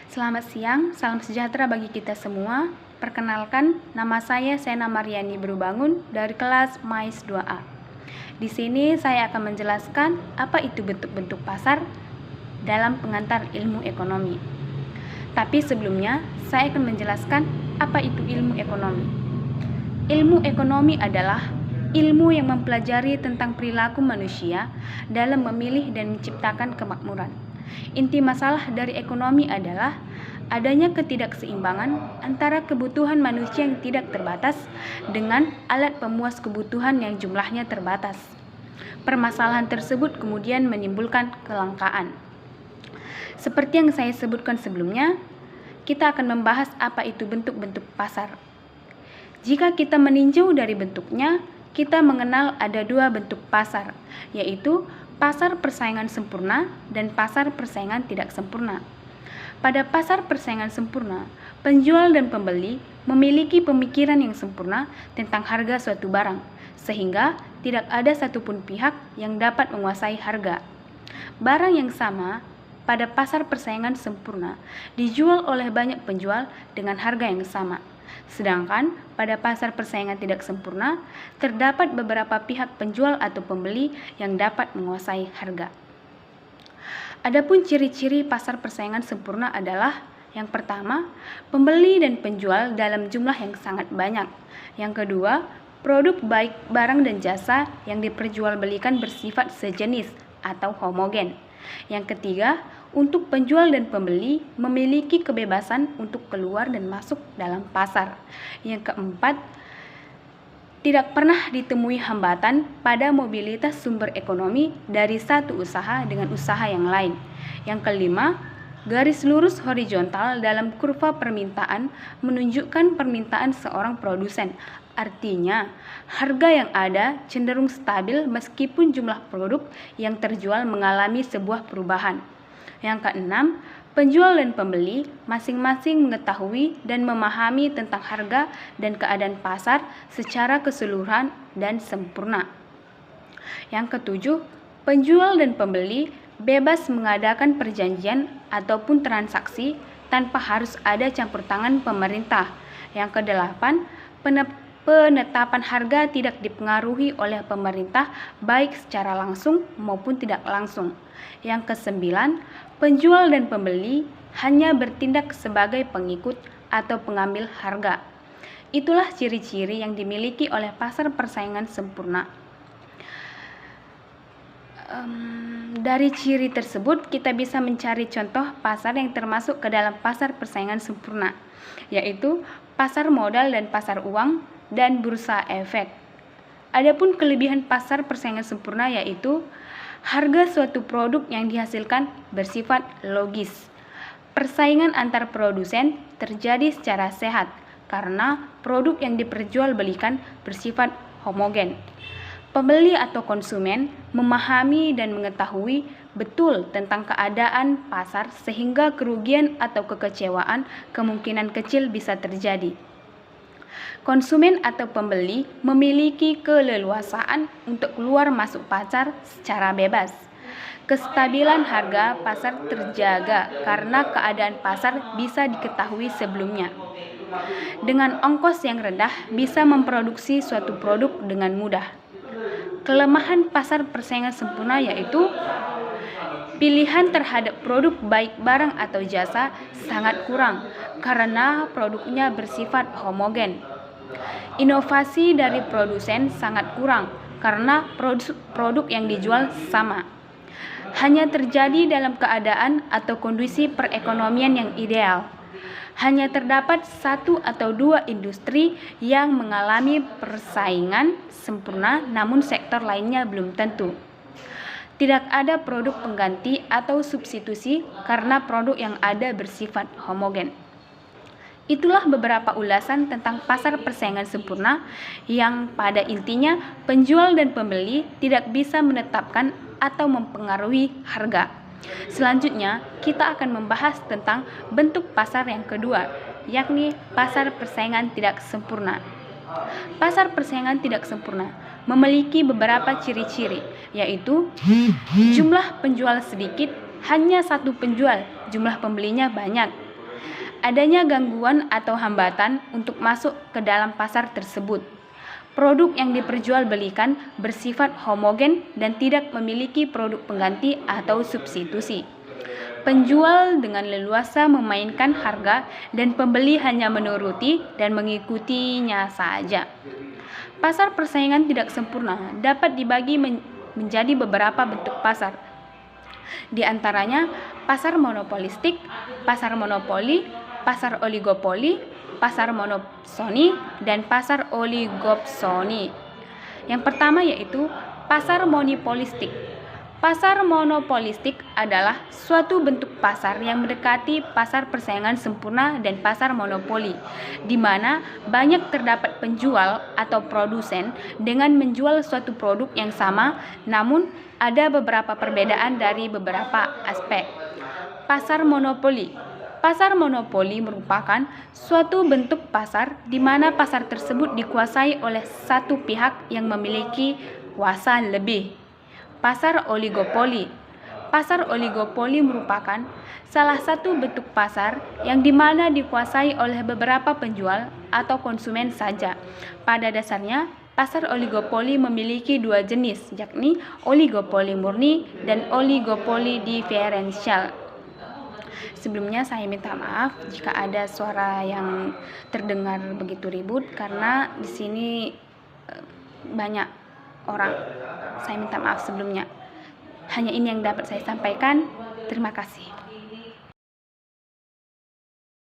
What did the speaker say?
Selamat siang, salam sejahtera bagi kita semua. Perkenalkan, nama saya Sena Mariani Berubangun dari kelas MAIS 2A. Di sini saya akan menjelaskan apa itu bentuk-bentuk pasar dalam pengantar ilmu ekonomi. Tapi sebelumnya, saya akan menjelaskan apa itu ilmu ekonomi. Ilmu ekonomi adalah ilmu yang mempelajari tentang perilaku manusia dalam memilih dan menciptakan kemakmuran. Inti masalah dari ekonomi adalah adanya ketidakseimbangan antara kebutuhan manusia yang tidak terbatas dengan alat pemuas kebutuhan yang jumlahnya terbatas. Permasalahan tersebut kemudian menimbulkan kelangkaan. Seperti yang saya sebutkan sebelumnya, kita akan membahas apa itu bentuk-bentuk pasar. Jika kita meninjau dari bentuknya, kita mengenal ada dua bentuk pasar, yaitu pasar persaingan sempurna dan pasar persaingan tidak sempurna. Pada pasar persaingan sempurna, penjual dan pembeli memiliki pemikiran yang sempurna tentang harga suatu barang, sehingga tidak ada satupun pihak yang dapat menguasai harga. Barang yang sama pada pasar persaingan sempurna dijual oleh banyak penjual dengan harga yang sama. Sedangkan pada pasar persaingan tidak sempurna, terdapat beberapa pihak penjual atau pembeli yang dapat menguasai harga. Adapun ciri-ciri pasar persaingan sempurna adalah yang pertama, pembeli dan penjual dalam jumlah yang sangat banyak. Yang kedua, produk baik barang dan jasa yang diperjualbelikan bersifat sejenis atau homogen. Yang ketiga, untuk penjual dan pembeli memiliki kebebasan untuk keluar dan masuk dalam pasar. Yang keempat, tidak pernah ditemui hambatan pada mobilitas sumber ekonomi dari satu usaha dengan usaha yang lain. Yang kelima, garis lurus horizontal dalam kurva permintaan menunjukkan permintaan seorang produsen. Artinya, harga yang ada cenderung stabil meskipun jumlah produk yang terjual mengalami sebuah perubahan. Yang keenam, penjual dan pembeli masing-masing mengetahui dan memahami tentang harga dan keadaan pasar secara keseluruhan dan sempurna. Yang ketujuh, penjual dan pembeli bebas mengadakan perjanjian ataupun transaksi tanpa harus ada campur tangan pemerintah. Yang kedelapan, penetapan harga tidak dipengaruhi oleh pemerintah baik secara langsung maupun tidak langsung. Yang kesembilan, penjual dan pembeli hanya bertindak sebagai pengikut atau pengambil harga. Itulah ciri-ciri yang dimiliki oleh pasar persaingan sempurna. Dari ciri tersebut kita bisa mencari contoh pasar yang termasuk ke dalam pasar persaingan sempurna, yaitu pasar modal dan pasar uang dan bursa efek. Adapun kelebihan pasar persaingan sempurna yaitu harga suatu produk yang dihasilkan bersifat logis. Persaingan antar produsen terjadi secara sehat karena produk yang diperjualbelikan bersifat homogen. Pembeli atau konsumen memahami dan mengetahui betul tentang keadaan pasar sehingga kerugian atau kekecewaan kemungkinan kecil bisa terjadi. Konsumen atau pembeli memiliki keleluasaan untuk keluar masuk pasar secara bebas. Kestabilan harga pasar terjaga karena keadaan pasar bisa diketahui sebelumnya. Dengan ongkos yang rendah bisa memproduksi suatu produk dengan mudah. Kelemahan pasar persaingan sempurna yaitu pilihan terhadap produk baik barang atau jasa sangat kurang karena produknya bersifat homogen. Inovasi dari produsen sangat kurang karena produk yang dijual sama. Hanya terjadi dalam keadaan atau kondisi perekonomian yang ideal. Hanya terdapat satu atau dua industri yang mengalami persaingan sempurna, namun sektor lainnya belum tentu. Tidak ada produk pengganti atau substitusi karena produk yang ada bersifat homogen. Itulah beberapa ulasan tentang pasar persaingan sempurna yang pada intinya penjual dan pembeli tidak bisa menetapkan atau mempengaruhi harga. Selanjutnya, kita akan membahas tentang bentuk pasar yang kedua, yakni pasar persaingan tidak sempurna. Pasar persaingan tidak sempurna memiliki beberapa ciri-ciri, yaitu jumlah penjual sedikit, hanya satu penjual, jumlah pembelinya banyak. Adanya gangguan atau hambatan untuk masuk ke dalam pasar tersebut. Produk yang diperjualbelikan bersifat homogen dan tidak memiliki produk pengganti atau substitusi. Penjual dengan leluasa memainkan harga dan pembeli hanya menuruti dan mengikutinya saja. Pasar persaingan tidak sempurna dapat dibagi menjadi beberapa bentuk pasar. Di antaranya pasar monopolistik, pasar monopoli, pasar oligopoli, pasar monopsoni, dan pasar oligopsoni. Yang pertama yaitu pasar monopolistik. Pasar monopolistik adalah suatu bentuk pasar yang mendekati pasar persaingan sempurna dan pasar monopoli, di mana banyak terdapat penjual atau produsen dengan menjual suatu produk yang sama, namun ada beberapa perbedaan dari beberapa aspek. Pasar monopoli. Pasar monopoli merupakan suatu bentuk pasar di mana pasar tersebut dikuasai oleh satu pihak yang memiliki kuasa lebih. Pasar oligopoli. Pasar oligopoli merupakan salah satu bentuk pasar yang dimana dikuasai oleh beberapa penjual atau konsumen saja. Pada dasarnya, pasar oligopoli memiliki dua jenis, yakni oligopoli murni dan oligopoli diferensial. Sebelumnya saya minta maaf jika ada suara yang terdengar begitu ribut karena di sini banyak orang. Saya minta maaf sebelumnya. Hanya ini yang dapat saya sampaikan. Terima kasih.